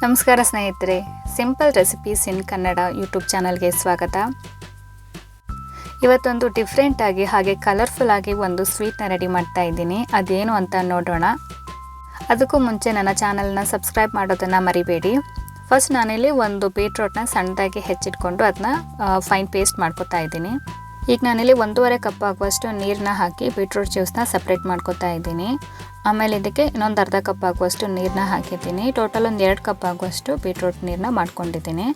ನಮಸ್ಕಾರ ಸ್ನೇಹಿತರೆ, simple recipes ಇನ್ Kannada YouTube ಚಾನಲ್ಗೆ ಸ್ವಾಗತ. ಇವತ್ತೊಂದು ಡಿಫ್ರೆಂಟ್ ಆಗಿ ಹಾಗೆ ಕಲರ್ಫುಲ್ ಆಗಿ ಒಂದು ಸ್ವೀಟ್ನ ರೆಡಿ ಮಾಡ್ತಾ ಇದ್ದೀನಿ. ಅದೇನು ಅಂತ ನೋಡೋಣ. ಅದಕ್ಕೂ ಮುಂಚೆ ನನ್ನ ಚಾನಲ್ನ ಸಬ್ಸ್ಕ್ರೈಬ್ ಮಾಡೋದನ್ನು ಮರಿಬೇಡಿ. ಫಸ್ಟ್ ನಾನಿಲ್ಲಿ ಒಂದು ಬೀಟ್ರೋಟ್ನ ಸಣ್ಣದಾಗಿ ಹೆಚ್ಚಿಟ್ಕೊಂಡು ಅದನ್ನ ಫೈನ್ ಪೇಸ್ಟ್ ಮಾಡ್ಕೊತಾ ಇದ್ದೀನಿ. ಈಗ ನಾನಿಲ್ಲಿ 1.5 ಕಪ್ ಆಗುವಷ್ಟು ನೀರನ್ನ ಹಾಕಿ ಬೀಟ್ರೋಟ್ ಜ್ಯೂಸ್ನ ಸಪ್ರೇಟ್ ಮಾಡ್ಕೊತಾ ಇದ್ದೀನಿ. ಆಮೇಲೆ ಇದಕ್ಕೆ ಇನ್ನೊಂದು ಅರ್ಧ ಕಪ್ ಆಗುವಷ್ಟು ನೀರನ್ನ ಹಾಕಿದ್ದೀನಿ. ಟೋಟಲ್ ಒಂದು 2 ಕಪ್ ಆಗುವಷ್ಟು ಬೀಟ್ರೋಟ್ ನೀರನ್ನ ಮಾಡ್ಕೊಂಡಿದ್ದೀನಿ.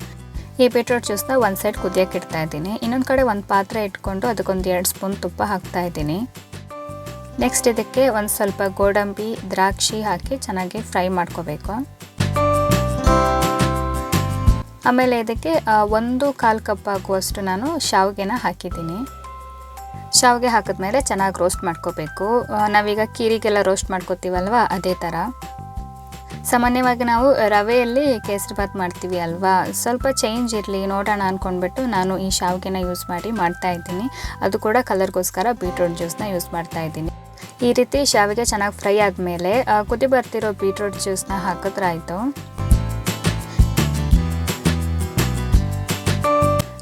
ಈ ಬೀಟ್ರೋಟ್ ಜ್ಯೂಸ್ನ ಒಂದು ಸೈಡ್ ಕುದಿಯೋಕೆ ಇಡ್ತಾ ಇದ್ದೀನಿ. ಇನ್ನೊಂದು ಕಡೆ ಒಂದು ಪಾತ್ರೆ ಇಟ್ಕೊಂಡು ಅದಕ್ಕೊಂದು 2 ಸ್ಪೂನ್ ತುಪ್ಪ ಹಾಕ್ತಾ ಇದ್ದೀನಿ. ನೆಕ್ಸ್ಟ್ ಇದಕ್ಕೆ ಒಂದು ಸ್ವಲ್ಪ ಗೋಡಂಬಿ, ದ್ರಾಕ್ಷಿ ಹಾಕಿ ಚೆನ್ನಾಗಿ ಫ್ರೈ ಮಾಡ್ಕೋಬೇಕು. ಆಮೇಲೆ ಇದಕ್ಕೆ 1/4 ಕಪ್ ಆಗುವಷ್ಟು ನಾನು ಶಾವಿಗೆನ ಹಾಕಿದ್ದೀನಿ. ಶಾವಿಗೆ ಹಾಕಿದ್ಮೇಲೆ ಚೆನ್ನಾಗಿ ರೋಸ್ಟ್ ಮಾಡ್ಕೋಬೇಕು. ನಾವೀಗ ಕೀರಿಗೆಲ್ಲ ರೋಸ್ಟ್ ಮಾಡ್ಕೋತೀವಲ್ವ, ಅದೇ ಥರ. ಸಾಮಾನ್ಯವಾಗಿ ನಾವು ರವೆಯಲ್ಲಿ ಕೇಸರಿಬಾತ್ ಮಾಡ್ತೀವಿ ಅಲ್ವಾ, ಸ್ವಲ್ಪ ಚೇಂಜ್ ಇರಲಿ ನೋಡೋಣ ಅಂದ್ಕೊಂಡ್ಬಿಟ್ಟು ನಾನು ಈ ಶಾವಿಗೆನ ಯೂಸ್ ಮಾಡಿ ಮಾಡ್ತಾ ಇದ್ದೀನಿ. ಅದು ಕೂಡ ಕಲರ್ಗೋಸ್ಕರ ಬೀಟ್ರೋಟ್ ಜ್ಯೂಸ್ನ ಯೂಸ್ ಮಾಡ್ತಾ ಇದ್ದೀನಿ. ಈ ರೀತಿ ಶಾವಿಗೆ ಚೆನ್ನಾಗಿ ಫ್ರೈ ಆದಮೇಲೆ ಕುದಿ ಬರ್ತಿರೋ ಬೀಟ್ರೋಟ್ ಜ್ಯೂಸ್ನ ಹಾಕಿದ್ರಾಯಿತು.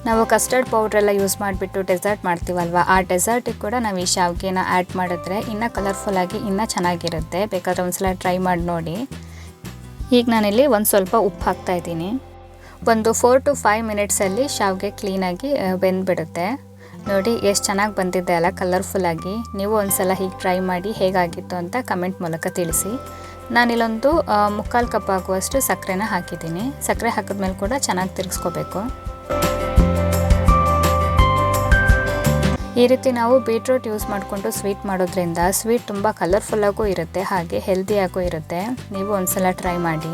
ನಾವು ಕಸ್ಟರ್ಡ್ ಪೌಡ್ರೆಲ್ಲ ಯೂಸ್ ಮಾಡಿಬಿಟ್ಟು ಡೆಸರ್ಟ್ ಮಾಡ್ತೀವಲ್ವ, ಆ ಡೆಸರ್ಟಿಗೆ ಕೂಡ ನಾವು ಈ ಶಾವಿಗೆನ ಆ್ಯಡ್ ಮಾಡಿದ್ರೆ ಇನ್ನೂ ಕಲರ್ಫುಲ್ಲಾಗಿ ಇನ್ನೂ ಚೆನ್ನಾಗಿರುತ್ತೆ. ಬೇಕಾದರೆ ಒಂದ್ಸಲ ಟ್ರೈ ಮಾಡಿ ನೋಡಿ. ಈಗ ನಾನಿಲ್ಲಿ ಒಂದು ಸ್ವಲ್ಪ ಉಪ್ಪು ಹಾಕ್ತಾಯಿದ್ದೀನಿ. ಒಂದು 4 to 5 ಮಿನಿಟ್ಸಲ್ಲಿ ಶಾವಿಗೆ ಕ್ಲೀನಾಗಿ ಬೆಂದ್ಬಿಡುತ್ತೆ. ನೋಡಿ ಎಷ್ಟು ಚೆನ್ನಾಗಿ ಬಂದಿದೆ ಅಲ್ಲ ಕಲರ್ಫುಲ್ಲಾಗಿ. ನೀವು ಒಂದ್ಸಲ ಹೀಗೆ ಟ್ರೈ ಮಾಡಿ ಹೇಗಾಗಿತ್ತು ಅಂತ ಕಮೆಂಟ್ ಮೂಲಕ ತಿಳಿಸಿ. ನಾನಿಲ್ಲೊಂದು 3/4 ಕಪ್ ಆಗುವಷ್ಟು ಸಕ್ಕರೆನ ಹಾಕಿದ್ದೀನಿ. ಸಕ್ಕರೆ ಹಾಕಿದ್ಮೇಲೆ ಕೂಡ ಚೆನ್ನಾಗಿ ತಿರುಗಿಸ್ಕೋಬೇಕು. ಈ ರೀತಿ ನಾವು ಬೀಟ್ರೋಟ್ ಯೂಸ್ ಮಾಡಿಕೊಂಡು ಸ್ವೀಟ್ ಮಾಡೋದ್ರಿಂದ ಸ್ವೀಟ್ ತುಂಬ ಕಲರ್ಫುಲ್ಲಾಗೂ ಇರುತ್ತೆ, ಹಾಗೆ ಹೆಲ್ದಿಯಾಗೂ ಇರುತ್ತೆ. ನೀವು ಒಂದ್ಸಲ ಟ್ರೈ ಮಾಡಿ.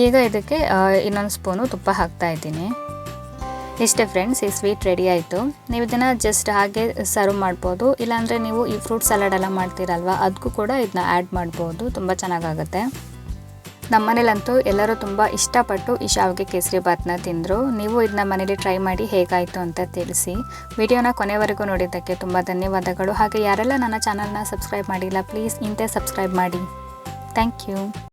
ಈಗ ಇದಕ್ಕೆ ಇನ್ನೊಂದು ಸ್ಪೂನು ತುಪ್ಪ ಹಾಕ್ತಾ ಇದ್ದೀನಿ. ಇಷ್ಟೇ ಫ್ರೆಂಡ್ಸ್, ಈ ಸ್ವೀಟ್ ರೆಡಿ ಆಯಿತು. ನೀವು ಇದನ್ನು ಜಸ್ಟ್ ಹಾಗೆ ಸರ್ವ್ ಮಾಡ್ಬೋದು. ಇಲ್ಲಾಂದರೆ ನೀವು ಈ ಫ್ರೂಟ್ ಸಲಾಡ್ ಎಲ್ಲ ಮಾಡ್ತೀರಲ್ವ, ಅದಕ್ಕೂ ಕೂಡ ಇದನ್ನ ಆ್ಯಡ್ ಮಾಡ್ಬೋದು. ತುಂಬ ಚೆನ್ನಾಗಾಗುತ್ತೆ. ನಮ್ಮನೇಲಂತೂ ಎಲ್ಲರೂ ತುಂಬ ಇಷ್ಟಪಟ್ಟು ಈ ಶಾವಿಗೆ ಕೇಸರಿ ಬಾತ್ನ ತಿಂದರು. ನೀವು ಇದನ್ನ ಮನೇಲಿ ಟ್ರೈ ಮಾಡಿ ಹೇಗಾಯಿತು ಅಂತ ತಿಳಿಸಿ. ವಿಡಿಯೋನ ಕೊನೆವರೆಗೂ ನೋಡಿದ್ದಕ್ಕೆ ತುಂಬ ಧನ್ಯವಾದಗಳು. ಹಾಗೆ ಯಾರೆಲ್ಲ ನನ್ನ ಚಾನಲ್ನ ಸಬ್ಸ್ಕ್ರೈಬ್ ಮಾಡಿಲ್ಲ, ಪ್ಲೀಸ್ ಇಂತೆ ಸಬ್ಸ್ಕ್ರೈಬ್ ಮಾಡಿ. Thank you.